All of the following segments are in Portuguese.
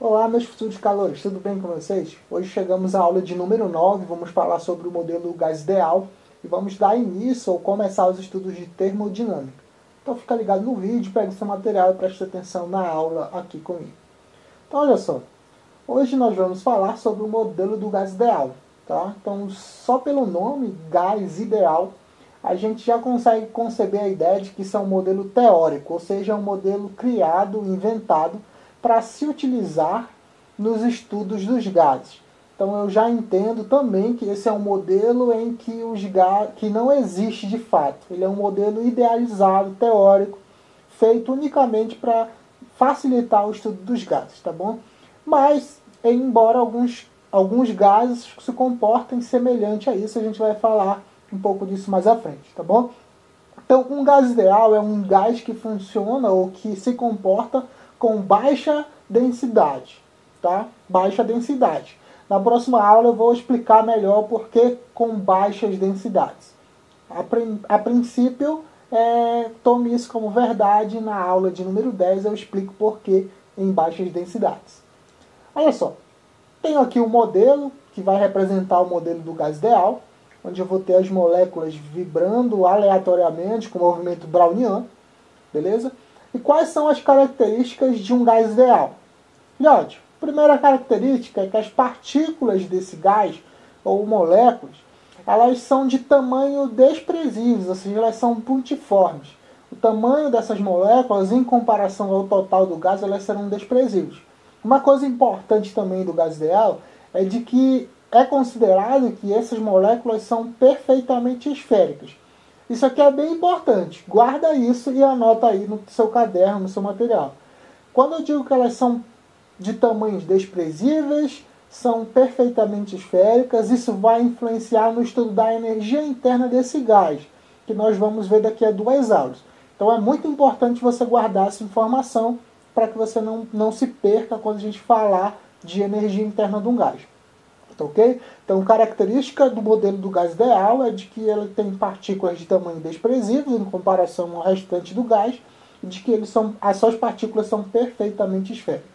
Olá, meus futuros calores, tudo bem com vocês? Hoje chegamos à aula de número 9, vamos falar sobre o modelo gás ideal e vamos dar início ou começar os estudos de termodinâmica. Então fica ligado no vídeo, pega seu material e preste atenção na aula aqui comigo. Então olha só, hoje nós vamos falar sobre o modelo do gás ideal, tá? Então só pelo nome, gás ideal, a gente já consegue conceber a ideia de que isso é um modelo teórico, ou seja, um modelo criado, inventado, para se utilizar nos estudos dos gases. Então eu já entendo também que esse é um modelo em que os gases que não existe de fato. Ele é um modelo idealizado, teórico, feito unicamente para facilitar o estudo dos gases, tá bom? Mas, embora alguns gases se comportem semelhante a isso, a gente vai falar um pouco disso mais à frente, tá bom? Então, um gás ideal é um gás que funciona ou que se comporta com baixa densidade, tá? Baixa densidade. Na próxima aula eu vou explicar melhor por que com baixas densidades. A princípio, tome isso como verdade. Na aula de número 10 eu explico por que em baixas densidades. Olha só, tenho aqui um modelo que vai representar o modelo do gás ideal, onde eu vou ter as moléculas vibrando aleatoriamente com o movimento browniano, beleza? E quais são as características de um gás ideal? Filhote, a primeira característica é que as partículas desse gás, ou moléculas, elas são de tamanho desprezível, ou seja, elas são pontiformes. O tamanho dessas moléculas, em comparação ao total do gás, elas serão desprezíveis. Uma coisa importante também do gás ideal é de que é considerado que essas moléculas são perfeitamente esféricas. Isso aqui é bem importante. Guarda isso e anota aí no seu caderno, no seu material. Quando eu digo que elas são de tamanhos desprezíveis, são perfeitamente esféricas, isso vai influenciar no estudo da energia interna desse gás, que nós vamos ver daqui a 2 aulas. Então é muito importante você guardar essa informação para que você não se perca quando a gente falar de energia interna de um gás. Ok? Então, característica do modelo do gás ideal é de que ele tem partículas de tamanho desprezível em comparação ao restante do gás, e de que as suas partículas são perfeitamente esféricas.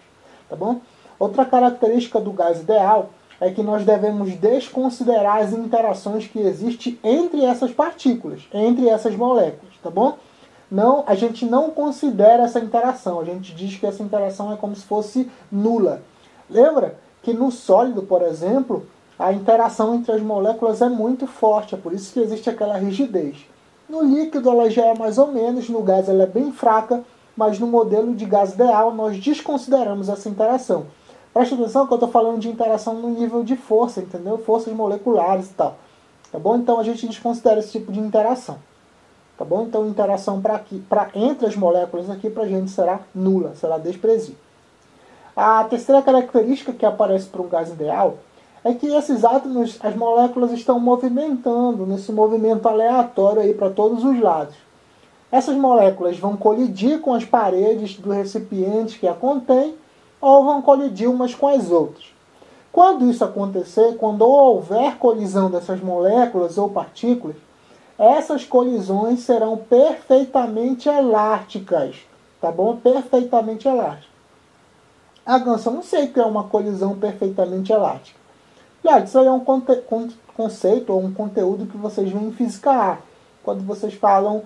Tá bom? Outra característica do gás ideal é que nós devemos desconsiderar as interações que existem entre essas partículas, entre essas moléculas, tá bom? Não, a gente não considera essa interação, a gente diz que essa interação é como se fosse nula. Lembra que no sólido, por exemplo, a interação entre as moléculas é muito forte, é por isso que existe aquela rigidez. No líquido ela já é mais ou menos, no gás ela é bem fraca, mas no modelo de gás ideal nós desconsideramos essa interação. Preste atenção que eu estou falando de interação no nível de força, entendeu? Forças moleculares e tal. Tá bom? Então a gente desconsidera esse tipo de interação. Tá bom? Então interação entre as moléculas aqui para a gente será nula, será desprezível. A terceira característica que aparece para um gás ideal é que esses átomos, as moléculas estão movimentando nesse movimento aleatório aí para todos os lados. Essas moléculas vão colidir com as paredes do recipiente que a contém ou vão colidir umas com as outras. Quando isso acontecer, quando houver colisão dessas moléculas ou partículas, essas colisões serão perfeitamente elásticas, tá bom? Perfeitamente elásticas. Ah, Ganso, eu não sei o que é uma colisão perfeitamente elástica. Isso aí é um conceito ou um conteúdo que vocês veem em Física A, quando vocês falam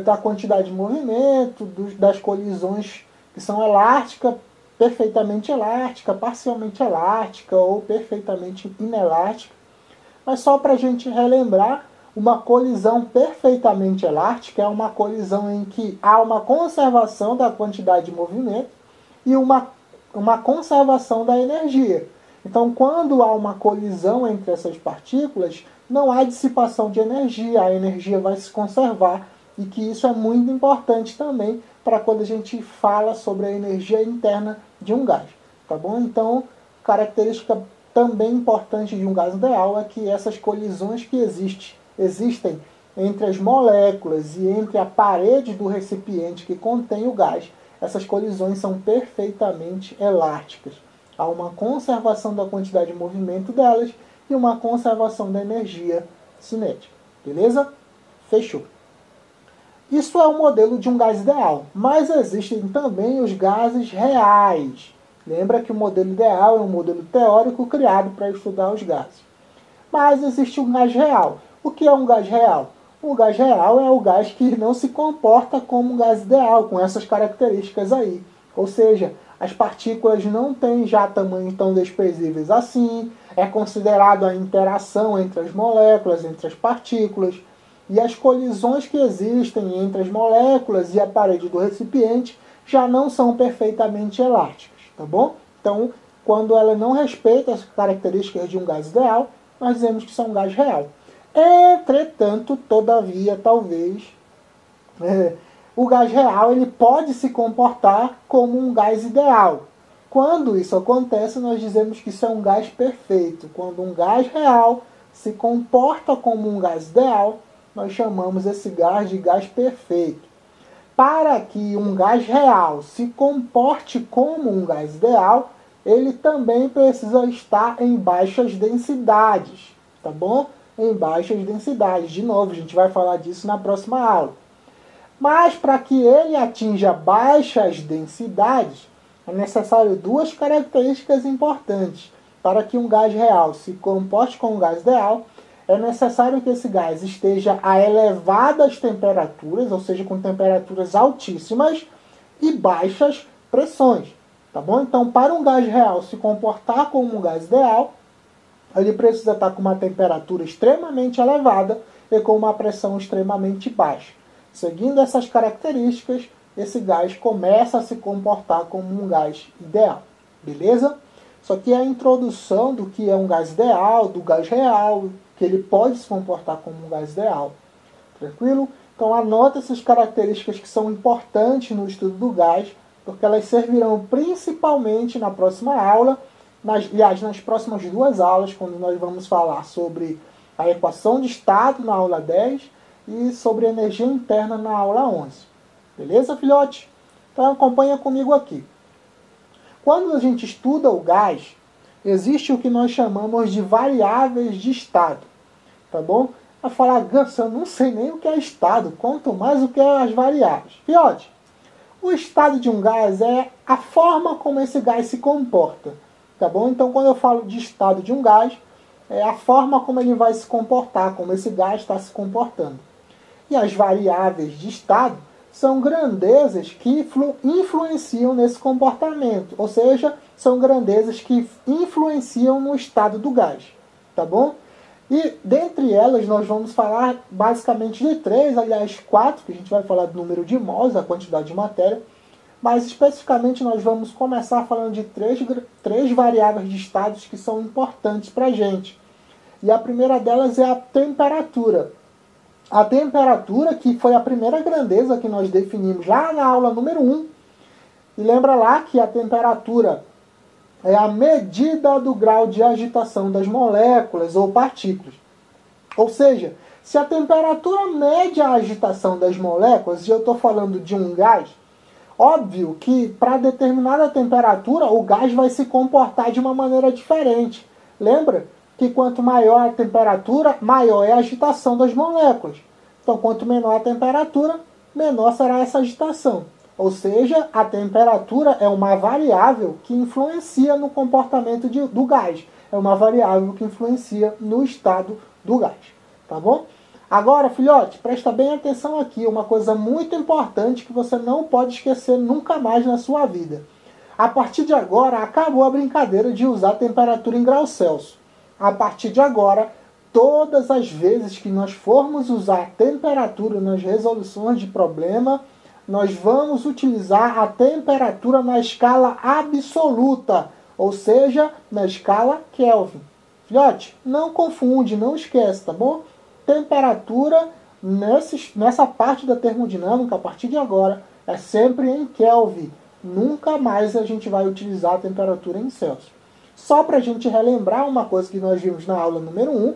da quantidade de movimento, das colisões que são elásticas, perfeitamente elástica, parcialmente elástica ou perfeitamente inelástica. Mas só para a gente relembrar, uma colisão perfeitamente elástica é uma colisão em que há uma conservação da quantidade de movimento e uma conservação da energia. Então, quando há uma colisão entre essas partículas, não há dissipação de energia, a energia vai se conservar, e que isso é muito importante também para quando a gente fala sobre a energia interna de um gás. Tá bom? Então, característica também importante de um gás ideal é que essas colisões que existem entre as moléculas e entre a parede do recipiente que contém o gás, essas colisões são perfeitamente elásticas. Há uma conservação da quantidade de movimento delas e uma conservação da energia cinética. Beleza? Fechou. Isso é o modelo de um gás ideal, mas existem também os gases reais. Lembra que o modelo ideal é um modelo teórico criado para estudar os gases. Mas existe um gás real. O que é um gás real? O gás real é o gás que não se comporta como um gás ideal, com essas características aí. Ou seja, as partículas não têm já tamanho tão desprezíveis assim, é considerado a interação entre as moléculas, entre as partículas, e as colisões que existem entre as moléculas e a parede do recipiente já não são perfeitamente elásticas, tá bom? Então, quando ela não respeita as características de um gás ideal, nós dizemos que isso é um gás real. Entretanto, todavia, talvez, o gás real ele pode se comportar como um gás ideal. Quando isso acontece, nós dizemos que isso é um gás perfeito. Quando um gás real se comporta como um gás ideal, nós chamamos esse gás de gás perfeito. Para que um gás real se comporte como um gás ideal, ele também precisa estar em baixas densidades, tá bom? Em baixas densidades. De novo, a gente vai falar disso na próxima aula. Mas para que ele atinja baixas densidades, é necessário duas características importantes. Para que um gás real se comporte com um gás ideal, é necessário que esse gás esteja a elevadas temperaturas, ou seja, com temperaturas altíssimas e baixas pressões. Tá bom? Então, para um gás real se comportar como um gás ideal, ele precisa estar com uma temperatura extremamente elevada e com uma pressão extremamente baixa. Seguindo essas características, esse gás começa a se comportar como um gás ideal. Beleza? Isso aqui é a introdução do que é um gás ideal, do gás real, que ele pode se comportar como um gás ideal. Tranquilo? Então anota essas características que são importantes no estudo do gás, porque elas servirão principalmente na próxima aula, nas próximas duas aulas, quando nós vamos falar sobre a equação de estado na aula 10 e sobre energia interna na aula 11. Beleza, filhote? Então acompanha comigo aqui. Quando a gente estuda o gás, existe o que nós chamamos de variáveis de estado. Tá bom? Vai falar, Ganso, eu não sei nem o que é estado, quanto mais o que é as variáveis. Filhote, o estado de um gás é a forma como esse gás se comporta. Tá bom? Então, quando eu falo de estado de um gás, é a forma como ele vai se comportar, como esse gás está se comportando. E as variáveis de estado são grandezas que influenciam nesse comportamento, ou seja, são grandezas que influenciam no estado do gás, tá bom? E dentre elas nós vamos falar basicamente de três, aliás 4, que a gente vai falar do número de mols, a quantidade de matéria, mas especificamente nós vamos começar falando de três variáveis de estados que são importantes para a gente. E a primeira delas é a temperatura. A temperatura, que foi a primeira grandeza que nós definimos lá na aula número 1. E lembra lá que a temperatura é a medida do grau de agitação das moléculas ou partículas. Ou seja, se a temperatura mede a agitação das moléculas, e eu estou falando de um gás, óbvio que para determinada temperatura o gás vai se comportar de uma maneira diferente. Lembra que quanto maior a temperatura, maior é a agitação das moléculas. Então, quanto menor a temperatura, menor será essa agitação. Ou seja, a temperatura é uma variável que influencia no comportamento do gás. É uma variável que influencia no estado do gás. Tá bom? Agora, filhote, presta bem atenção aqui. Uma coisa muito importante que você não pode esquecer nunca mais na sua vida. A partir de agora, acabou a brincadeira de usar a temperatura em graus Celsius. A partir de agora, todas as vezes que nós formos usar temperatura nas resoluções de problema, nós vamos utilizar a temperatura na escala absoluta, ou seja, na escala Kelvin. Filhote, não confunde, não esquece, tá bom? Temperatura nessa parte da termodinâmica, a partir de agora, é sempre em Kelvin. Nunca mais a gente vai utilizar a temperatura em Celsius. Só para a gente relembrar uma coisa que nós vimos na aula número 1,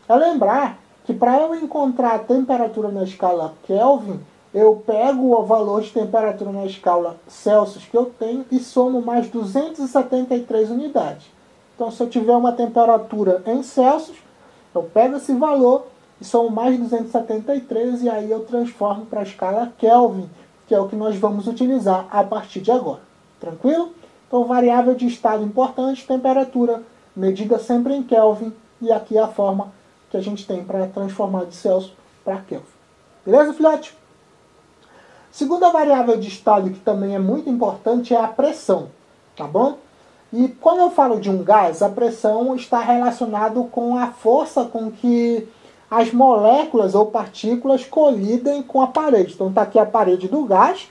é lembrar que para eu encontrar a temperatura na escala Kelvin, eu pego o valor de temperatura na escala Celsius que eu tenho e somo mais 273 unidades. Então, se eu tiver uma temperatura em Celsius, eu pego esse valor e somo mais 273 e aí eu transformo para a escala Kelvin, que é o que nós vamos utilizar a partir de agora. Tranquilo? Então, variável de estado importante, temperatura, medida sempre em Kelvin, e aqui é a forma que a gente tem para transformar de Celsius para Kelvin. Beleza, filhote? Segunda variável de estado que também é muito importante é a pressão, tá bom? E quando eu falo de um gás, a pressão está relacionada com a força com que as moléculas ou partículas colidem com a parede. Então está aqui a parede do gás,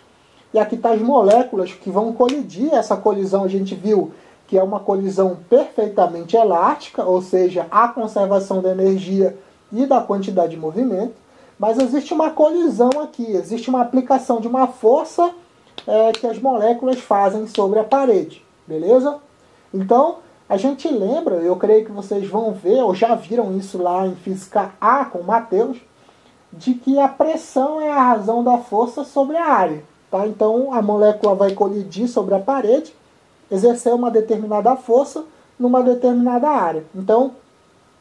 e aqui está as moléculas que vão colidir. Essa colisão a gente viu que é uma colisão perfeitamente elástica, ou seja, a conservação da energia e da quantidade de movimento. Mas existe uma colisão aqui, existe uma aplicação de uma força que as moléculas fazem sobre a parede, beleza? Então, a gente lembra, eu creio que vocês vão ver, ou já viram isso lá em Física A com o Matheus, de que a pressão é a razão da força sobre a área. Tá? Então, a molécula vai colidir sobre a parede, exercer uma determinada força numa determinada área. Então,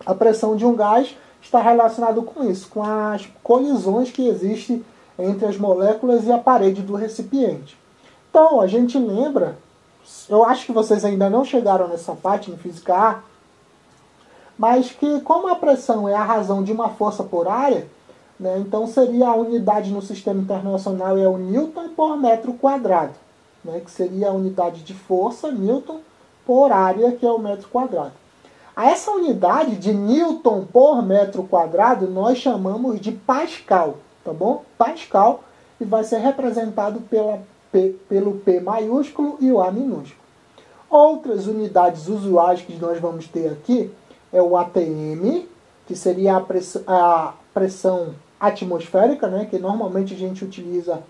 a pressão de um gás está relacionado com isso, com as colisões que existem entre as moléculas e a parede do recipiente. Então, a gente lembra, eu acho que vocês ainda não chegaram nessa parte em Física A, mas que como a pressão é a razão de uma força por área, né, então seria a unidade no sistema internacional é o Newton por metro quadrado, né, que seria a unidade de força, Newton, por área, que é o metro quadrado. A essa unidade de Newton por metro quadrado nós chamamos de Pascal, tá bom? Pascal, e vai ser representado pelo P maiúsculo e o A minúsculo. Outras unidades usuais que nós vamos ter aqui é o ATM, que seria a pressão atmosférica, né, que normalmente a gente utiliza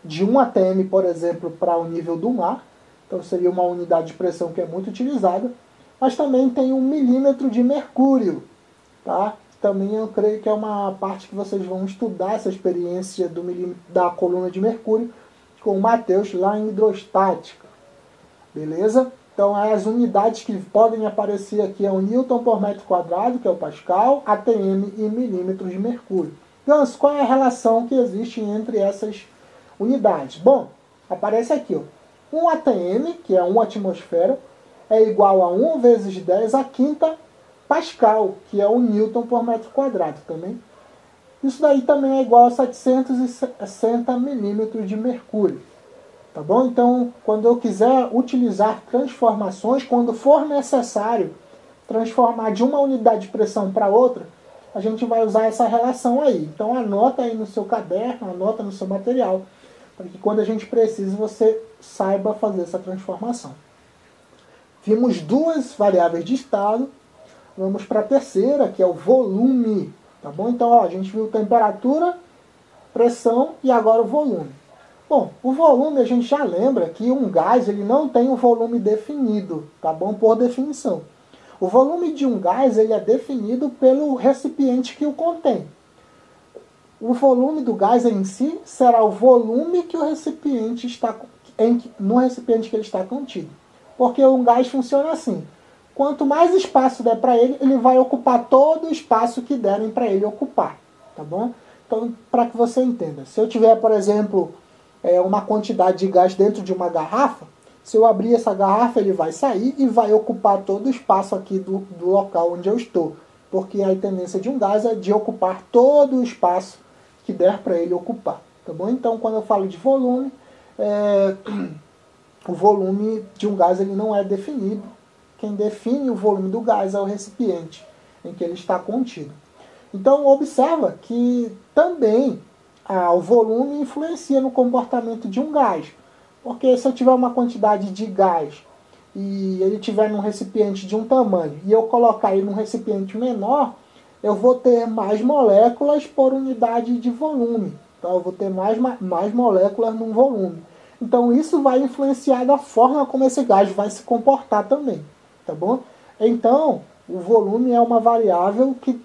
de 1 atm, por exemplo, para o nível do mar. Então seria uma unidade de pressão que é muito utilizada. Mas também tem 1 milímetro de mercúrio. Tá? Também eu creio que é uma parte que vocês vão estudar essa experiência da coluna de mercúrio com o Matheus lá em hidrostática. Beleza? Então as unidades que podem aparecer aqui é o Newton por metro quadrado, que é o Pascal, ATM e milímetros de mercúrio. Então, qual é a relação que existe entre essas unidades? Bom, aparece aqui, ó, 1 ATM, que é 1 atmosfera, é igual a 1 vezes 10 à quinta Pascal, que é o Newton por metro quadrado também. Isso daí também é igual a 760 milímetros de mercúrio. Tá bom? Então, quando eu quiser utilizar transformações, quando for necessário transformar de uma unidade de pressão para outra, a gente vai usar essa relação aí. Então, anota aí no seu caderno, anota no seu material, para que quando a gente precise, você saiba fazer essa transformação. Vimos 2 variáveis de estado, vamos para a terceira, que é o volume. Tá bom? Então, ó, a gente viu temperatura, pressão e agora o volume. Bom, o volume a gente já lembra que um gás ele não tem um volume definido, tá bom? Por definição. O volume de um gás ele é definido pelo recipiente que o contém. O volume do gás em si será o volume que o recipiente está no recipiente que ele está contido. Porque um gás funciona assim. Quanto mais espaço der para ele, ele vai ocupar todo o espaço que derem para ele ocupar, tá bom? Então, para que você entenda, se eu tiver, por exemplo, uma quantidade de gás dentro de uma garrafa, se eu abrir essa garrafa, ele vai sair e vai ocupar todo o espaço aqui do local onde eu estou. Porque a tendência de um gás é de ocupar todo o espaço que der para ele ocupar, tá bom? Então, quando eu falo de volume, o volume de um gás ele não é definido. Quem define o volume do gás é o recipiente em que ele está contido. Então, observa que também o volume influencia no comportamento de um gás. Porque se eu tiver uma quantidade de gás e ele estiver num recipiente de um tamanho e eu colocar ele num recipiente menor, eu vou ter mais moléculas por unidade de volume. Então, eu vou ter mais moléculas num volume. Então, isso vai influenciar da forma como esse gás vai se comportar também. Tá bom? Então, o volume é uma variável que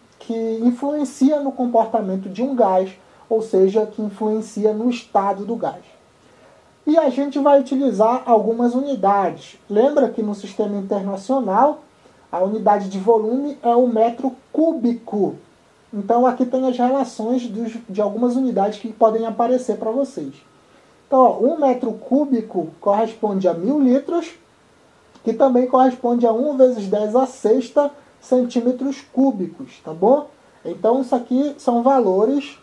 influencia no comportamento de um gás, ou seja, que influencia no estado do gás. E a gente vai utilizar algumas unidades. Lembra que no sistema internacional, a unidade de volume é o metro cúbico. Então, aqui tem as relações de algumas unidades que podem aparecer para vocês. Então, ó, 1 metro cúbico corresponde a 1000 litros, que também corresponde a 1 vezes 10 a sexta centímetros cúbicos, tá bom? Então isso aqui são valores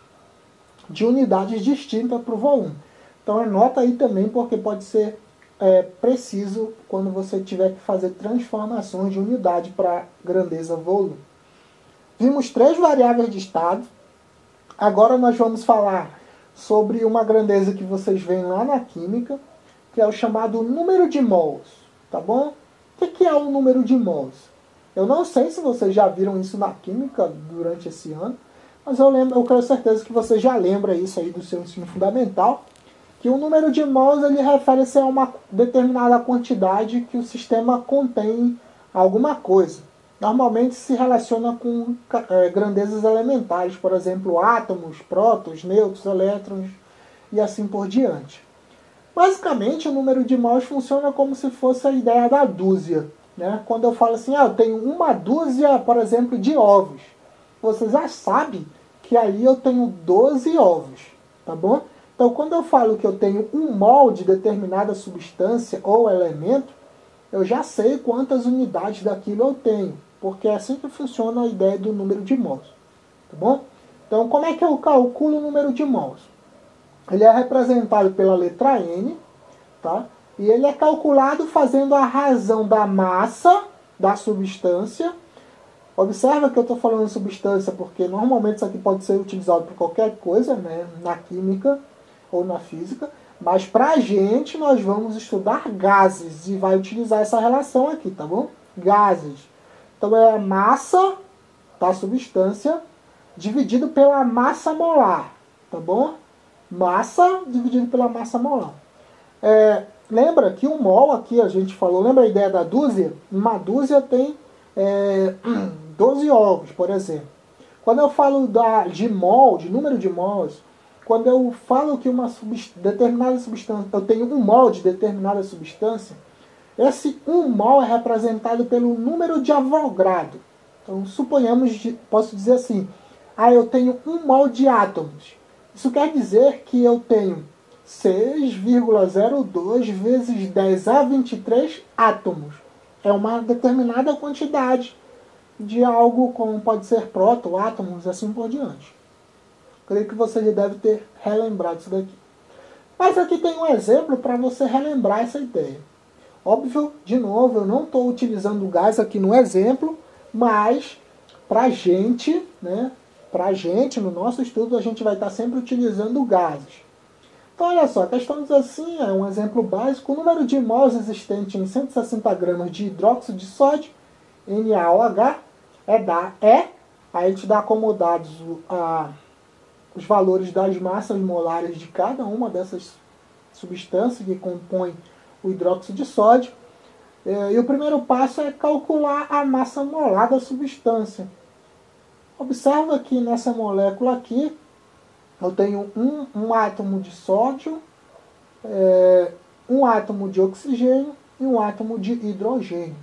de unidades distintas para o volume. Então anota aí também, porque pode ser preciso quando você tiver que fazer transformações de unidade para grandeza volume. Vimos 3 variáveis de estado. Agora nós vamos falar sobre uma grandeza que vocês veem lá na química, que é o chamado número de mols, tá bom? O que é o número de mols? Eu não sei se vocês já viram isso na química durante esse ano, mas eu tenho certeza que você já lembra isso aí do seu ensino fundamental, que o número de mols ele refere-se a uma determinada quantidade que o sistema contém alguma coisa. Normalmente se relaciona com grandezas elementares, por exemplo, átomos, prótons, nêutrons, elétrons e assim por diante. Basicamente, o número de mols funciona como se fosse a ideia da dúzia, né? Quando eu falo assim, eu tenho uma dúzia, por exemplo, de ovos, você já sabe que aí eu tenho 12 ovos, tá bom? Então, quando eu falo que eu tenho 1 mol de determinada substância ou elemento, eu já sei quantas unidades daquilo eu tenho, porque é assim que funciona a ideia do número de mols, tá bom? Então, como é que eu calculo o número de mols? Ele é representado pela letra N, tá? E ele é calculado fazendo a razão da massa da substância. Observa que eu estou falando substância porque normalmente isso aqui pode ser utilizado para qualquer coisa, né? Na química ou na física. Mas para a gente nós vamos estudar gases e vai utilizar essa relação aqui, tá bom? Gases. Então é a massa da substância dividido pela massa molar, tá bom? Massa dividido pela massa molar. Lembra que um mol aqui a gente falou, lembra a ideia da dúzia? Uma dúzia tem 12 ovos, por exemplo. Quando eu falo de mol, de número de mols, quando eu falo que uma determinada substância, eu tenho 1 mol de determinada substância, esse 1 mol é representado pelo número de Avogadro. Então, suponhamos, posso dizer assim, eu tenho 1 mol de átomos. Isso quer dizer que eu tenho 6,02 vezes 10 a 23 átomos. É uma determinada quantidade de algo como pode ser próton, átomos, assim por diante. Creio que você já deve ter relembrado isso daqui. Mas aqui tem um exemplo para você relembrar essa ideia. Óbvio, de novo, eu não estou utilizando o gás aqui no exemplo, mas para a gente, né, no nosso estudo, a gente vai estar sempre utilizando gases. Então, olha só, a questão diz assim, é um exemplo básico, o número de mols existente em 160 gramas de hidróxido de sódio, NaOH, aí a gente dá acomodados os valores das massas molares de cada uma dessas substâncias que compõem o hidróxido de sódio. E o primeiro passo é calcular a massa molar da substância. Observa que nessa molécula aqui, eu tenho um átomo de sódio, um átomo de oxigênio e um átomo de hidrogênio.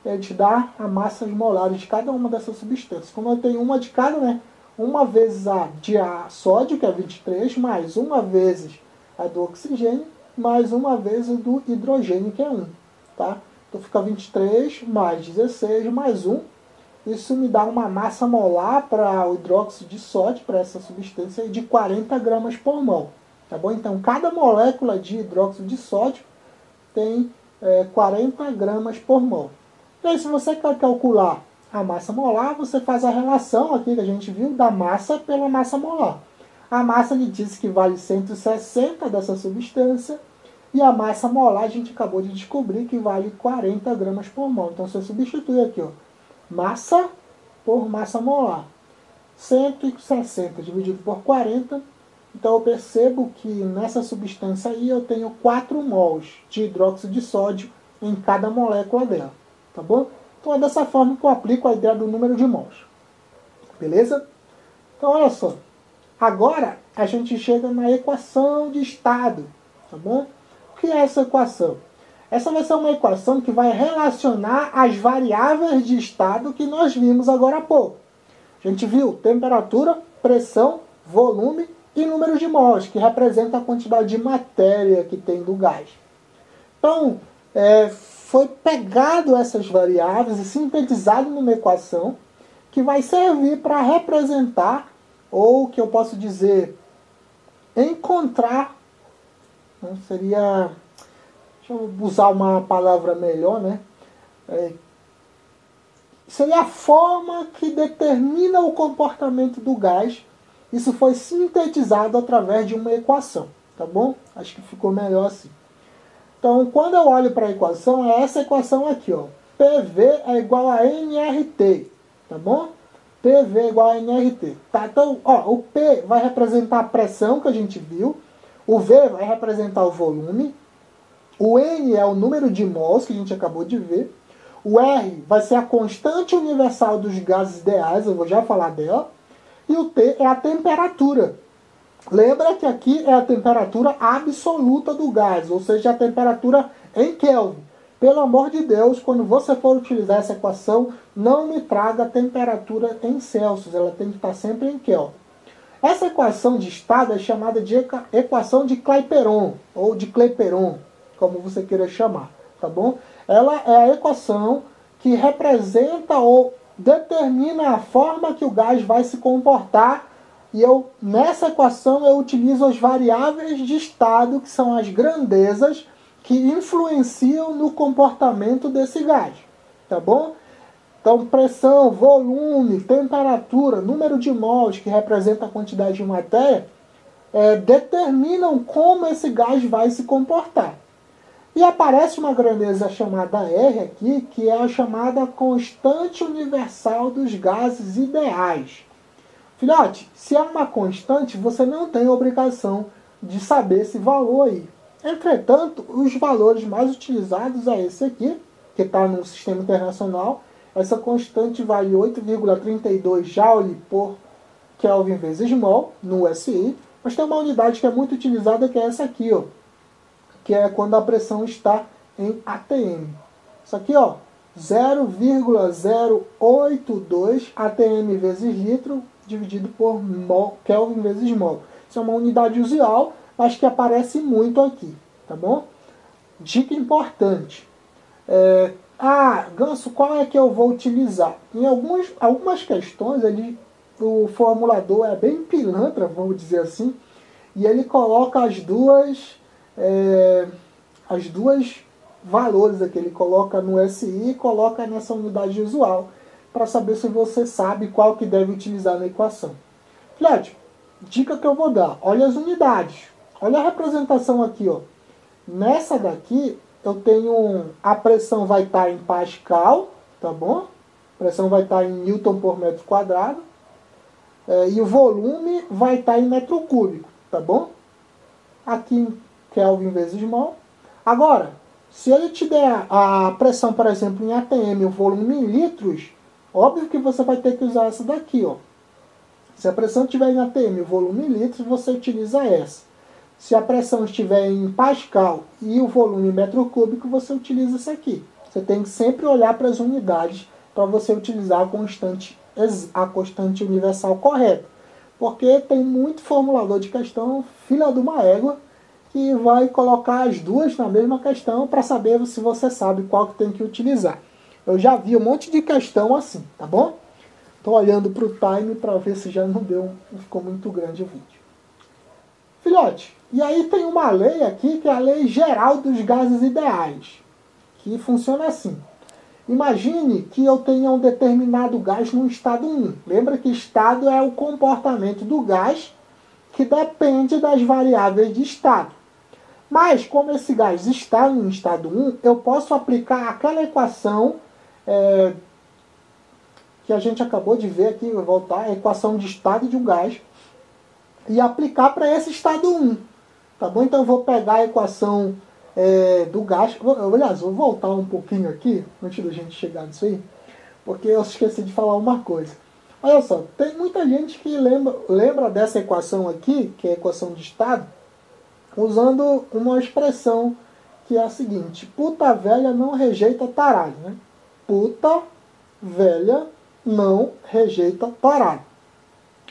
Ele te dá a massa molares de cada uma dessas substâncias. Como eu tenho uma de cada, né? Uma vezes a de sódio, que é 23, mais uma vezes a do oxigênio, mais uma vez a do hidrogênio, que é 1. Tá? Então fica 23 mais 16 mais 1. Isso me dá uma massa molar para o hidróxido de sódio, para essa substância, de 40 gramas por mol. Tá bom? Então, cada molécula de hidróxido de sódio tem 40 gramas por mol. E aí, se você quer calcular a massa molar, você faz a relação aqui que a gente viu da massa pela massa molar. A massa lhe diz que vale 160 dessa substância e a massa molar a gente acabou de descobrir que vale 40 gramas por mol. Então, você substitui aqui, ó, massa por massa molar. 160 dividido por 40. Então eu percebo que nessa substância aí eu tenho 4 mols de hidróxido de sódio em cada molécula dela. Tá bom? Então é dessa forma que eu aplico a ideia do número de mols. Beleza? Então olha só. Agora a gente chega na equação de estado. Tá bom? O que é essa equação? Essa vai ser uma equação que vai relacionar as variáveis de estado que nós vimos agora há pouco. A gente viu temperatura, pressão, volume e número de mols, que representa a quantidade de matéria que tem do gás. Então, foi pegado essas variáveis e sintetizado numa equação que vai servir para representar, ou que eu posso dizer, encontrar, não seria, deixa eu usar uma palavra melhor, né? Seria a forma que determina o comportamento do gás. Isso foi sintetizado através de uma equação, tá bom? Acho que ficou melhor assim. Então, quando eu olho para a equação, é essa equação aqui, ó. PV é igual a nRT, tá bom? PV é igual a nRT. Tá? Então, ó, o P vai representar a pressão que a gente viu, o V vai representar o volume, o N é o número de mols que a gente acabou de ver, o R vai ser a constante universal dos gases ideais, eu vou já falar dela, e o T é a temperatura. Lembra que aqui é a temperatura absoluta do gás, ou seja, a temperatura em Kelvin. Pelo amor de Deus, quando você for utilizar essa equação, não me traga a temperatura em Celsius, ela tem que estar sempre em Kelvin. Essa equação de estado é chamada de equação de Clapeyron, ou de Clapeyron, como você queira chamar, tá bom? Ela é a equação que representa ou determina a forma que o gás vai se comportar. E nessa equação eu utilizo as variáveis de estado, que são as grandezas que influenciam no comportamento desse gás, tá bom? Então, pressão, volume, temperatura, número de mols, que representa a quantidade de matéria, determinam como esse gás vai se comportar. E aparece uma grandeza chamada R aqui, que é a chamada constante universal dos gases ideais. Filhote, se é uma constante, você não tem obrigação de saber esse valor aí. Entretanto, os valores mais utilizados é esse aqui, que está no sistema internacional. Essa constante vale 8,32 Joule por Kelvin vezes mol, no SI. Mas tem uma unidade que é muito utilizada, que é essa aqui, ó, que é quando a pressão está em ATM. Isso aqui, ó, 0,082 ATM vezes litro, dividido por mol, Kelvin vezes mol. Isso é uma unidade usual, mas que aparece muito aqui, tá bom? Dica importante. Ganso, qual é que eu vou utilizar? Em algumas questões, o formulador é bem pilantra, vamos dizer assim, e ele coloca as duas valores aqui. Ele coloca no SI e coloca nessa unidade usual, para saber se você sabe qual que deve utilizar na equação. Filhote, dica que eu vou dar, olha as unidades, olha a representação aqui, ó. Nessa daqui, eu tenho, a pressão vai estar em Pascal, tá bom? A pressão vai estar em Newton por metro quadrado, e o volume vai estar em metro cúbico, tá bom? Aqui em Kelvin vezes mol. Agora, se ele te der a pressão, por exemplo, em ATM, o volume em litros, óbvio que você vai ter que usar essa daqui, ó. Se a pressão estiver em ATM, o volume em litros, você utiliza essa. Se a pressão estiver em Pascal e o volume em metro cúbico, você utiliza essa aqui. Você tem que sempre olhar para as unidades para você utilizar a constante universal correta. Porque tem muito formulador de questão, filha de uma égua, que vai colocar as duas na mesma questão para saber se você sabe qual que tem que utilizar. Eu já vi um monte de questão assim, tá bom? Estou olhando para o time para ver se já não ficou muito grande o vídeo. Filhote, e aí tem uma lei aqui, que é a lei geral dos gases ideais, que funciona assim. Imagine que eu tenha um determinado gás no estado 1. Lembra que estado é o comportamento do gás que depende das variáveis de estado. Mas, como esse gás está no estado 1, eu posso aplicar aquela equação que a gente acabou de ver aqui, vou voltar, a equação de estado de um gás, e aplicar para esse estado 1. Tá bom? Então eu vou pegar a equação do gás. Aliás, vou voltar um pouquinho aqui, antes da gente chegar nisso aí, porque eu esqueci de falar uma coisa. Olha só, tem muita gente que lembra dessa equação aqui, que é a equação de estado, usando uma expressão que é a seguinte: puta velha não rejeita tarado, né? Puta velha não rejeita tarado.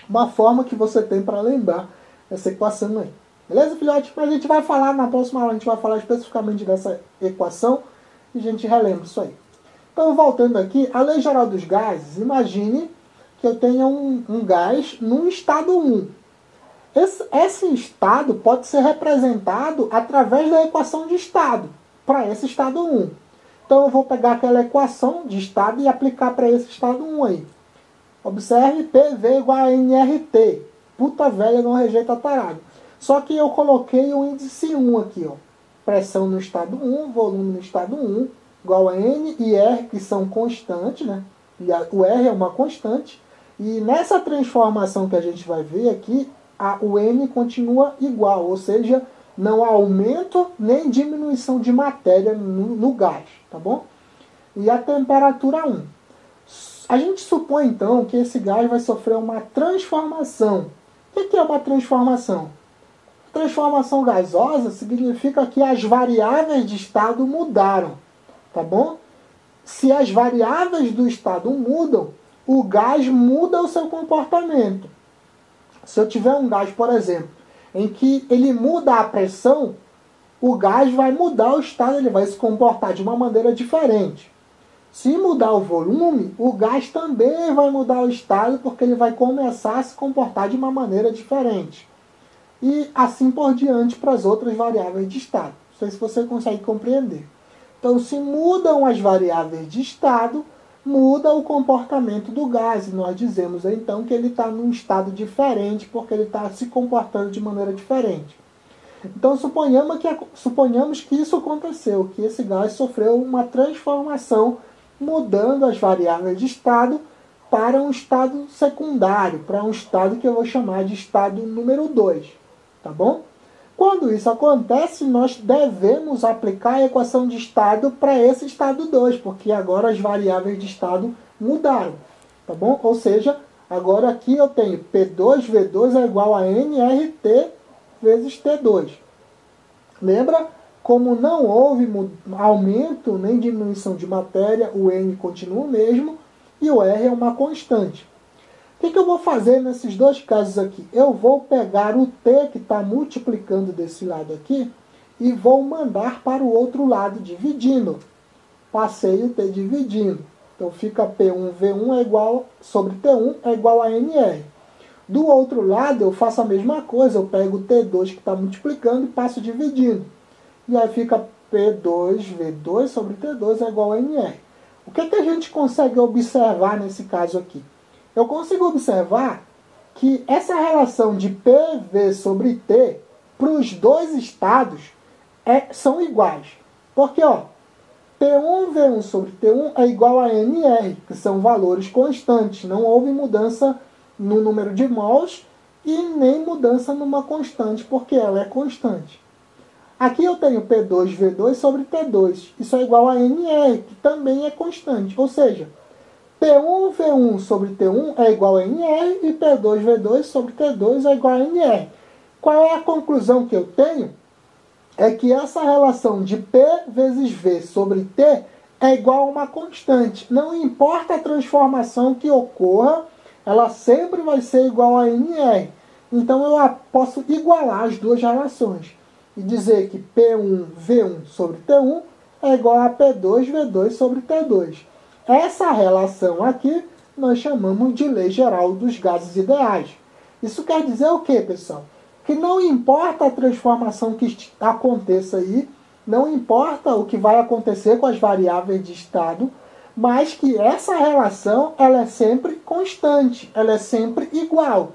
Uma forma que você tem para lembrar essa equação aí. Beleza, filhote? Mas a gente vai falar na próxima aula, a gente vai falar especificamente dessa equação e a gente relembra isso aí. Então, voltando aqui, a Lei Geral dos Gases, imagine que eu tenha um gás num estado 1. Esse estado pode ser representado através da equação de estado, para esse estado 1. Então eu vou pegar aquela equação de estado e aplicar para esse estado 1 aí. Observe, PV igual a nRT. Puta velha, não rejeita tarado. Só que eu coloquei o índice 1 aqui, ó. Pressão no estado 1, volume no estado 1, igual a N e R, que são constantes, né? E o R é uma constante. E nessa transformação que a gente vai ver aqui, o N continua igual, ou seja, não há aumento nem diminuição de matéria no gás, tá bom? E a temperatura 1. A gente supõe então que esse gás vai sofrer uma transformação. O que é uma transformação? Transformação gasosa significa que as variáveis de estado mudaram, tá bom? Se as variáveis do estado mudam, o gás muda o seu comportamento. Se eu tiver um gás, por exemplo, em que ele muda a pressão, o gás vai mudar o estado, ele vai se comportar de uma maneira diferente. Se mudar o volume, o gás também vai mudar o estado, porque ele vai começar a se comportar de uma maneira diferente. E assim por diante para as outras variáveis de estado. Não sei se você consegue compreender. Então, se mudam as variáveis de estado, muda o comportamento do gás. E nós dizemos então que ele está num estado diferente, porque ele está se comportando de maneira diferente. Então, suponhamos que isso aconteceu, que esse gás sofreu uma transformação, mudando as variáveis de estado para um estado secundário, para um estado que eu vou chamar de estado número 2. Tá bom? Quando isso acontece, nós devemos aplicar a equação de estado para esse estado 2, porque agora as variáveis de estado mudaram. Tá bom? Ou seja, agora aqui eu tenho P2V2 é igual a nRT vezes T2. Lembra? Como não houve aumento nem diminuição de matéria, o N continua o mesmo e o R é uma constante. O que eu vou fazer nesses dois casos aqui? Eu vou pegar o T que está multiplicando desse lado aqui e vou mandar para o outro lado dividindo. Passei o T dividindo. Então fica P1V1 é igual, sobre T1 é igual a NR. Do outro lado eu faço a mesma coisa, eu pego o T2 que está multiplicando e passo dividindo. E aí fica P2V2 sobre T2 é igual a NR. O que a gente consegue observar nesse caso aqui? Eu consigo observar que essa relação de PV sobre T para os dois estados são iguais. Porque ó, P1V1 sobre T1 é igual a NR, que são valores constantes. Não houve mudança no número de mols e nem mudança numa constante, porque ela é constante. Aqui eu tenho P2V2 sobre T2. Isso é igual a NR, que também é constante. Ou seja, P1V1 sobre T1 é igual a NR e P2V2 sobre T2 é igual a NR. Qual é a conclusão que eu tenho? É que essa relação de P vezes V sobre T é igual a uma constante. Não importa a transformação que ocorra, ela sempre vai ser igual a NR. Então eu posso igualar as duas relações e dizer que P1V1 sobre T1 é igual a P2V2 sobre T2. Essa relação aqui nós chamamos de Lei Geral dos Gases Ideais. Isso quer dizer o quê, pessoal? Que não importa a transformação que aconteça aí, não importa o que vai acontecer com as variáveis de estado, mas que essa relação ela é sempre constante, ela é sempre igual.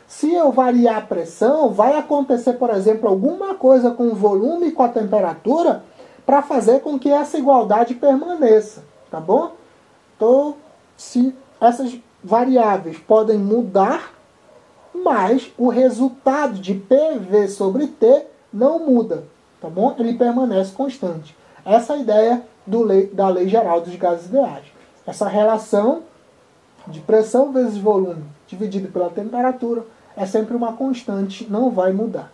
Se eu variar a pressão, vai acontecer, por exemplo, alguma coisa com o volume e com a temperatura para fazer com que essa igualdade permaneça, tá bom? Então, se essas variáveis podem mudar, mas o resultado de PV sobre T não muda, tá bom? Ele permanece constante. Essa é a ideia da Lei Geral dos Gases Ideais. Essa relação de pressão vezes volume dividido pela temperatura é sempre uma constante, não vai mudar.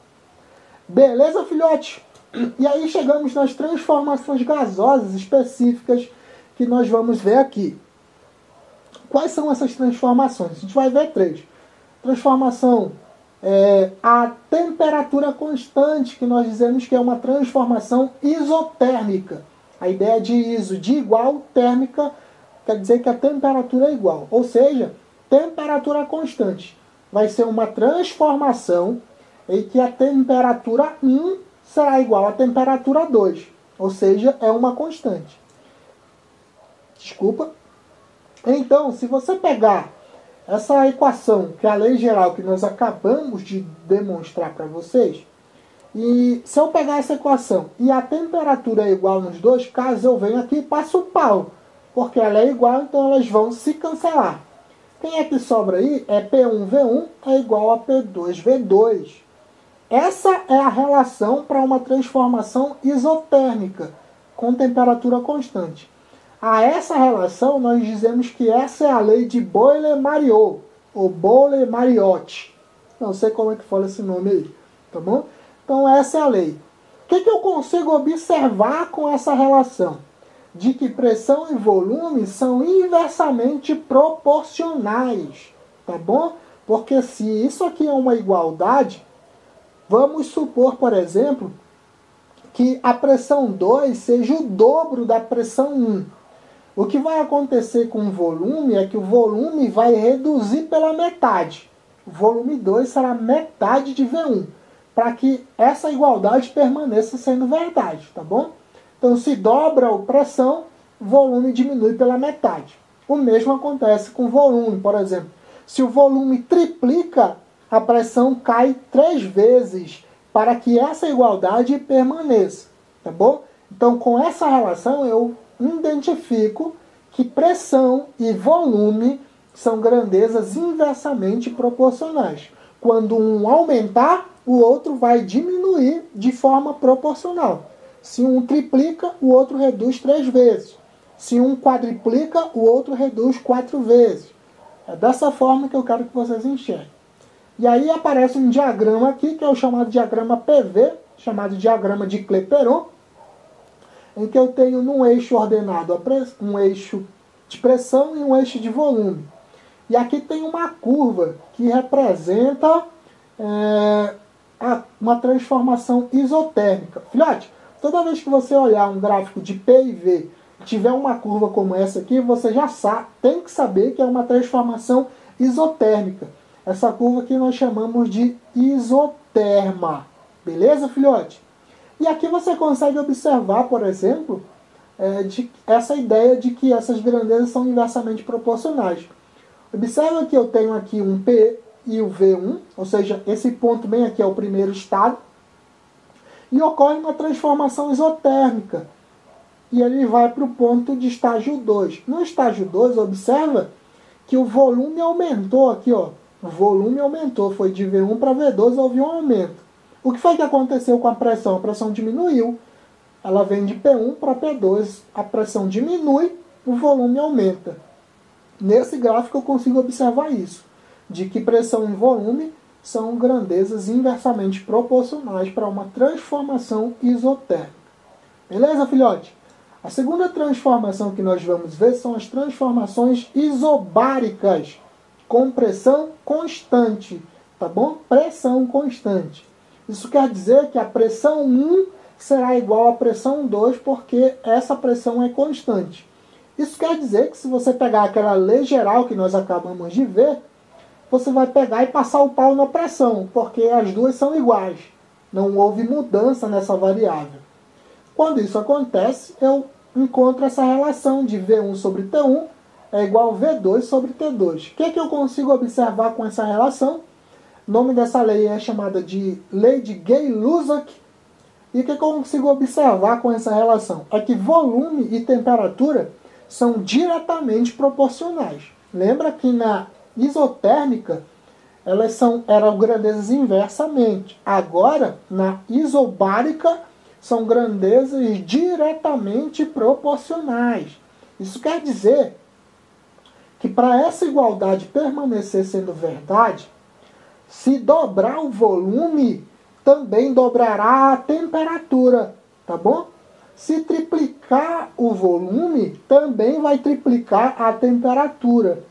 Beleza, filhote? E aí chegamos nas transformações gasosas específicas que nós vamos ver aqui. Quais são essas transformações? A gente vai ver 3. Transformação a temperatura constante, que nós dizemos que é uma transformação isotérmica. A ideia de ISO de igual, térmica, quer dizer que a temperatura é igual. Ou seja, temperatura constante. Vai ser uma transformação em que a temperatura 1 será igual à temperatura 2. Ou seja, é uma constante. Desculpa. Então, se você pegar essa equação, que é a lei geral que nós acabamos de demonstrar para vocês, e se eu pegar essa equação e a temperatura é igual nos dois casos, eu venho aqui e passo o pau, porque ela é igual, então elas vão se cancelar. Quem é que sobra aí? É P1V1 é igual a P2V2. Essa é a relação para uma transformação isotérmica com temperatura constante. A essa relação nós dizemos que essa é a lei de Boyle-Mariot, ou Boyle-Mariotte. Não sei como é que fala esse nome aí, tá bom? Então essa é a lei. O que eu consigo observar com essa relação? De que pressão e volume são inversamente proporcionais, tá bom? Porque se isso aqui é uma igualdade, vamos supor, por exemplo, que a pressão 2 seja o dobro da pressão 1. O que vai acontecer com o volume é que o volume vai reduzir pela metade. O volume 2 será metade de V1, para que essa igualdade permaneça sendo verdade, tá bom? Então, se dobra a pressão, o volume diminui pela metade. O mesmo acontece com o volume, por exemplo. Se o volume triplica, a pressão cai 3 vezes para que essa igualdade permaneça, tá bom? Então, com essa relação, eu identifico que pressão e volume são grandezas inversamente proporcionais. Quando um aumentar, o outro vai diminuir de forma proporcional. Se um triplica, o outro reduz 3 vezes. Se um quadriplica, o outro reduz 4 vezes. É dessa forma que eu quero que vocês enxerguem. E aí aparece um diagrama aqui, que é o chamado diagrama PV, chamado diagrama de Clapeyron, em que eu tenho num eixo ordenado um eixo de pressão e um eixo de volume. E aqui tem uma curva que representa uma transformação isotérmica. Filhote, toda vez que você olhar um gráfico de P e V e tiver uma curva como essa aqui, você já tem que saber que é uma transformação isotérmica. Essa curva aqui nós chamamos de isoterma. Beleza, filhote? E aqui você consegue observar, por exemplo, essa ideia de que essas grandezas são inversamente proporcionais. Observa que eu tenho aqui um P e o V1, ou seja, esse ponto bem aqui é o primeiro estado, e ocorre uma transformação isotérmica, e ele vai para o ponto de estágio 2. No estágio 2, observa que o volume aumentou aqui, ó. O volume aumentou, foi de V1 para V2, houve um aumento. O que foi que aconteceu com a pressão? A pressão diminuiu. Ela vem de P1 para P2, a pressão diminui, o volume aumenta. Nesse gráfico eu consigo observar isso, de que pressão e volume são grandezas inversamente proporcionais para uma transformação isotérmica. Beleza, filhote? A segunda transformação que nós vamos ver são as transformações isobáricas, com pressão constante, tá bom? Pressão constante. Isso quer dizer que a pressão 1 será igual à pressão 2, porque essa pressão é constante. Isso quer dizer que se você pegar aquela lei geral que nós acabamos de ver, você vai pegar e passar o pau na pressão, porque as duas são iguais. Não houve mudança nessa variável. Quando isso acontece, eu encontro essa relação de V1 sobre T1 é igual a V2 sobre T2. O que eu consigo observar com essa relação? O nome dessa lei é chamada de lei de Gay-Lussac. E o que eu consigo observar com essa relação? É que volume e temperatura são diretamente proporcionais. Lembra que na isotérmica elas eram grandezas inversamente. Agora, na isobárica, são grandezas diretamente proporcionais. Isso quer dizer que para essa igualdade permanecer sendo verdade, se dobrar o volume, também dobrará a temperatura, tá bom? Se triplicar o volume, também vai triplicar a temperatura.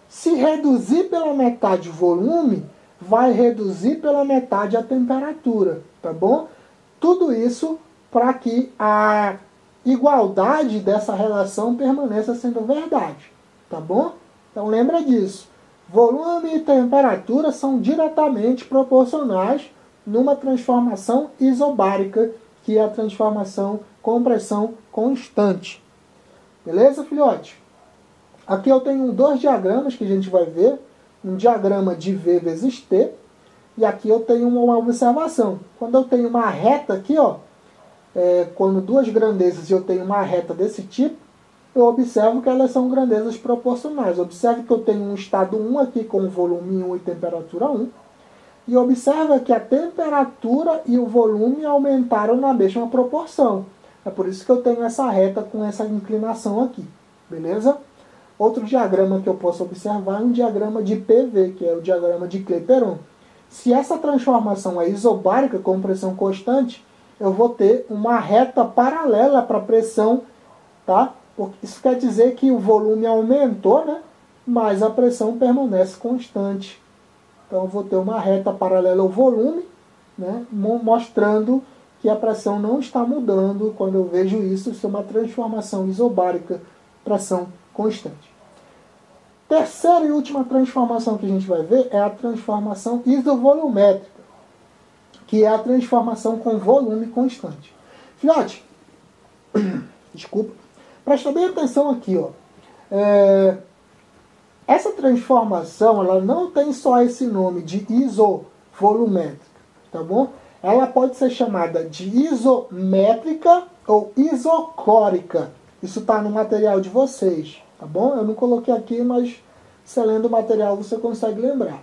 Se reduzir pela metade o volume, vai reduzir pela metade a temperatura, tá bom? Tudo isso para que a igualdade dessa relação permaneça sendo verdade, tá bom? Então lembra disso. Volume e temperatura são diretamente proporcionais numa transformação isobárica, que é a transformação com pressão constante. Beleza, filhote? Aqui eu tenho dois diagramas que a gente vai ver. Um diagrama de V vezes T. E aqui eu tenho uma observação. Quando eu tenho uma reta aqui, ó, quando duas grandezas eu tenho uma reta desse tipo, eu observo que elas são grandezas proporcionais. Observe que eu tenho um estado 1 aqui com volume 1 e temperatura 1. E observa que a temperatura e o volume aumentaram na mesma proporção. É por isso que eu tenho essa reta com essa inclinação aqui. Beleza? Outro diagrama que eu posso observar é um diagrama de PV, que é o diagrama de Clapeyron. Se essa transformação é isobárica com pressão constante, eu vou ter uma reta paralela para a pressão, tá? Isso quer dizer que o volume aumentou, né? Mas a pressão permanece constante. Então eu vou ter uma reta paralela ao volume, né? Mostrando que a pressão não está mudando. Quando eu vejo isso, isso é uma transformação isobárica, pressão constante. Terceira e última transformação que a gente vai ver é a transformação isovolumétrica, que é a transformação com volume constante. Filhote, desculpa, presta bem atenção aqui, ó. Essa transformação, ela não tem só esse nome de isovolumétrica, tá bom? Ela pode ser chamada de isométrica ou isocórica. Isso está no material de vocês, tá bom? Eu não coloquei aqui, mas você lendo o material você consegue lembrar,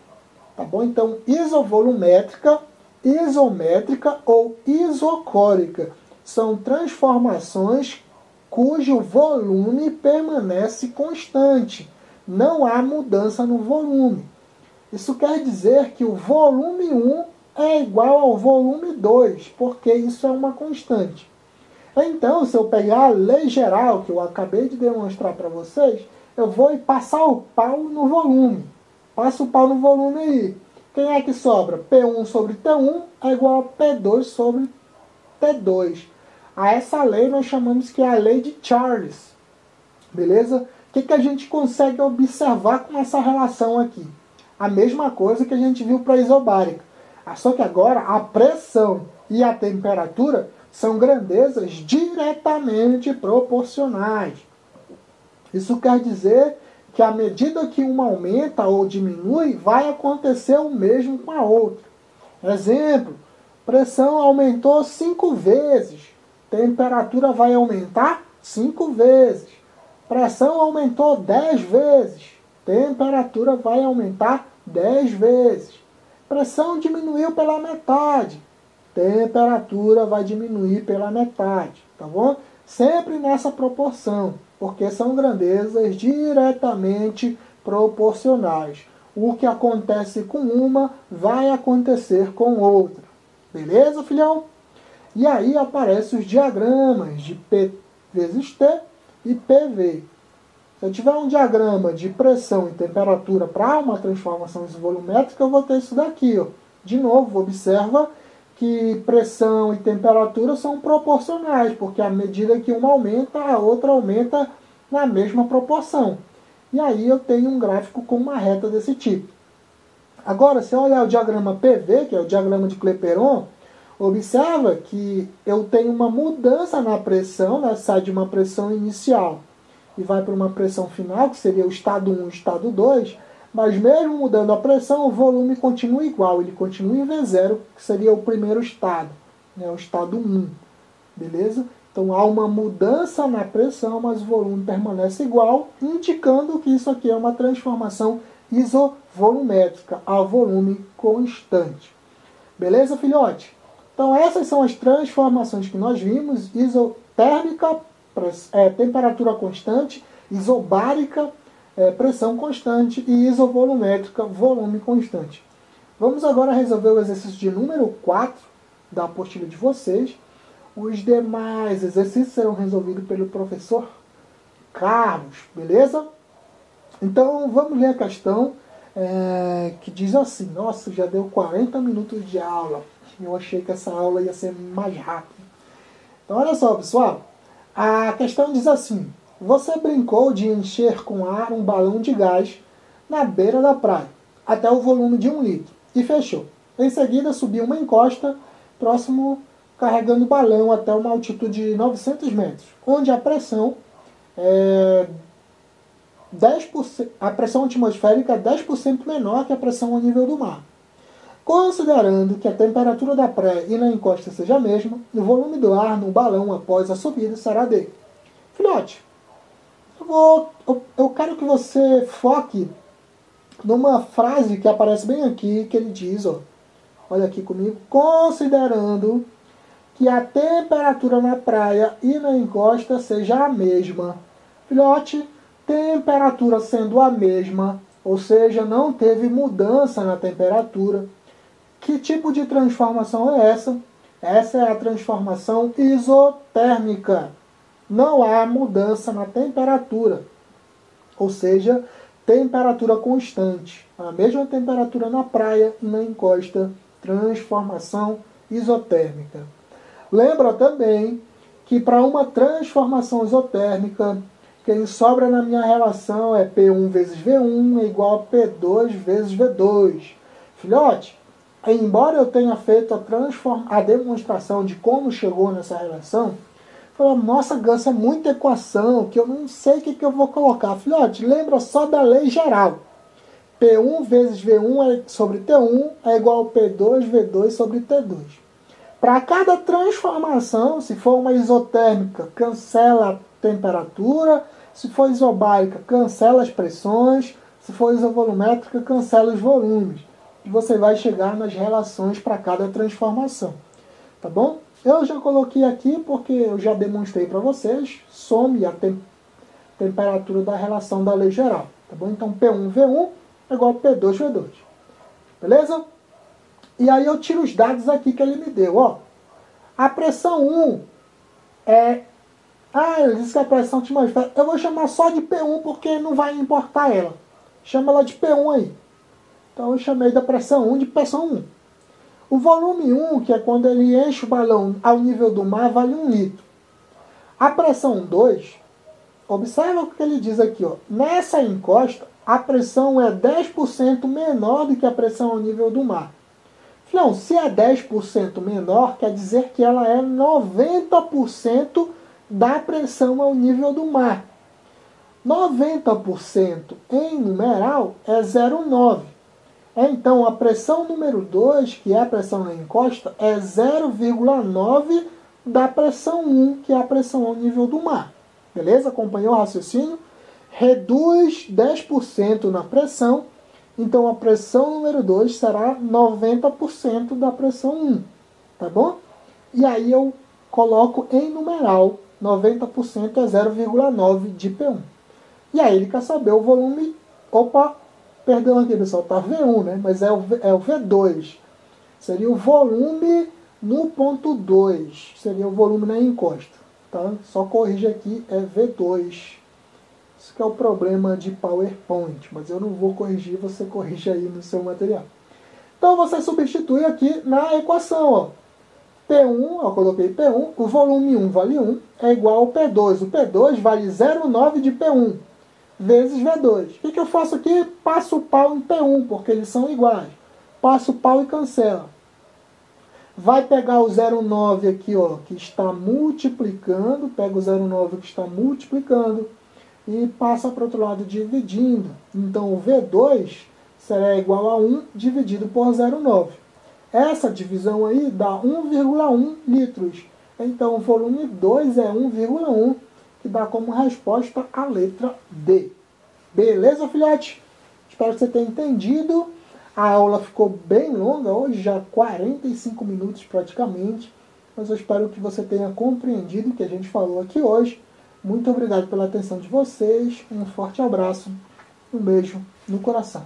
tá bom? Então, isovolumétrica, isométrica ou isocórica são transformações cujo volume permanece constante. Não há mudança no volume. Isso quer dizer que o volume 1 é igual ao volume 2, porque isso é uma constante. Então, se eu pegar a lei geral que eu acabei de demonstrar para vocês, eu vou passar o pau no volume. Passo o pau no volume aí. Quem é que sobra? P1 sobre T1 é igual a P2 sobre T2. A essa lei nós chamamos que é a lei de Charles. Beleza? O que a gente consegue observar com essa relação aqui? A mesma coisa que a gente viu para a isobárica. Só que agora a pressão e a temperatura são grandezas diretamente proporcionais. Isso quer dizer que à medida que uma aumenta ou diminui, vai acontecer o mesmo com a outra. Exemplo, pressão aumentou 5 vezes, temperatura vai aumentar 5 vezes. Pressão aumentou 10 vezes, temperatura vai aumentar 10 vezes. Pressão diminuiu pela metade, temperatura vai diminuir pela metade, tá bom? Sempre nessa proporção, porque são grandezas diretamente proporcionais. O que acontece com uma vai acontecer com outra. Beleza, filhão? E aí aparecem os diagramas de P vezes T e PV. Se eu tiver um diagrama de pressão e temperatura para uma transformação isovolumétrica, eu vou ter isso daqui. Ó. De novo, observa que pressão e temperatura são proporcionais, porque à medida que uma aumenta, a outra aumenta na mesma proporção. E aí eu tenho um gráfico com uma reta desse tipo. Agora, se eu olhar o diagrama PV, que é o diagrama de Clapeyron, observa que eu tenho uma mudança na pressão, né? Sai de uma pressão inicial e vai para uma pressão final, que seria o estado 1 e o estado 2, mas mesmo mudando a pressão, o volume continua igual, ele continua em V0, que seria o primeiro estado, né? O estado 1, beleza? Então há uma mudança na pressão, mas o volume permanece igual, indicando que isso aqui é uma transformação isovolumétrica, a volume constante. Beleza, filhote? Então essas são as transformações que nós vimos: isotérmica, temperatura constante; isobárica, pressão constante; e isovolumétrica, volume constante. Vamos agora resolver o exercício de número 4 da apostila de vocês. Os demais exercícios serão resolvidos pelo professor Carlos, beleza? Então vamos ler a questão que diz assim: nossa, já deu 40 minutos de aula. Eu achei que essa aula ia ser mais rápida. Então olha só, pessoal. A questão diz assim: você brincou de encher com ar um balão de gás na beira da praia, até o volume de 1 litro, e fechou. Em seguida, subiu uma encosta próximo, carregando o balão até uma altitude de 900 metros, onde a pressão é 10%, a pressão atmosférica é 10% menor que a pressão ao nível do mar. Considerando que a temperatura da praia e na encosta seja a mesma, o volume do ar no balão após a subida será de... Filhote, eu quero que você foque numa frase que aparece bem aqui, que ele diz, ó, olha aqui comigo, considerando que a temperatura na praia e na encosta seja a mesma. Filhote, temperatura sendo a mesma, ou seja, não teve mudança na temperatura. Que tipo de transformação é essa? Essa é a transformação isotérmica. Não há mudança na temperatura, ou seja, temperatura constante. A mesma temperatura na praia e na encosta, transformação isotérmica. Lembra também que para uma transformação isotérmica, quem sobra na minha relação é P1 vezes V1 é igual a P2 vezes V2. Filhote, embora eu tenha feito a demonstração de como chegou nessa relação, falou, nossa, Gus, é muita equação que eu não sei o que eu vou colocar. Filhote, lembra só da lei geral. P1 vezes V1 sobre T1 é igual a P2, V2 sobre T2. Para cada transformação, se for uma isotérmica, cancela a temperatura. Se for isobárica, cancela as pressões. Se for isovolumétrica, cancela os volumes. E você vai chegar nas relações para cada transformação. Tá bom? Eu já coloquei aqui porque eu já demonstrei para vocês. Some a temperatura da relação da lei geral. Tá bom? Então, P1V1 é igual a P2V2. Beleza? E aí eu tiro os dados aqui que ele me deu. Ó. A pressão 1 é... ele disse que a pressão atmosférica... Eu vou chamar só de P1 porque não vai importar ela. Chama ela de P1 aí. Então eu chamei da pressão 1 de pressão 1. O volume 1, que é quando ele enche o balão ao nível do mar, vale 1 litro. A pressão 2, observa o que ele diz aqui. Ó. Nessa encosta, a pressão é 10% menor do que a pressão ao nível do mar. Não, se é 10% menor, quer dizer que ela é 90% da pressão ao nível do mar. 90% em numeral é 0,9. Então, a pressão número 2, que é a pressão na encosta, é 0,9 da pressão 1, que é a pressão ao nível do mar. Beleza? Acompanhou o raciocínio? Reduz 10% na pressão, então a pressão número 2 será 90% da pressão 1. Tá bom? E aí eu coloco em numeral, 90% é 0,9 de P1. E aí ele quer saber o volume... Opa! Perdão aqui, pessoal, tá V1, né? Mas é o V2. Seria o volume no ponto 2. Seria o volume na encosta. Tá? Só corrige aqui, é V2. Isso que é o problema de PowerPoint. Mas eu não vou corrigir, você corrige aí no seu material. Então você substitui aqui na equação. Ó. P1, eu coloquei P1, o volume 1 vale 1, é igual ao P2. O P2 vale 0,9 de P1. Vezes V2. O que eu faço aqui? Passo o pau em P1, porque eles são iguais. Passo o pau e cancela. Vai pegar o 0,9 aqui, ó, que está multiplicando. Pega o 0,9 que está multiplicando. E passa para o outro lado dividindo. Então, o V2 será igual a 1 dividido por 0,9. Essa divisão aí dá 1,1 litros. Então, o volume 2 é 1,1, que dá como resposta a letra D. Beleza, filhote? Espero que você tenha entendido. A aula ficou bem longa, hoje já 45 minutos praticamente, mas eu espero que você tenha compreendido o que a gente falou aqui hoje. Muito obrigado pela atenção de vocês, um forte abraço, um beijo no coração.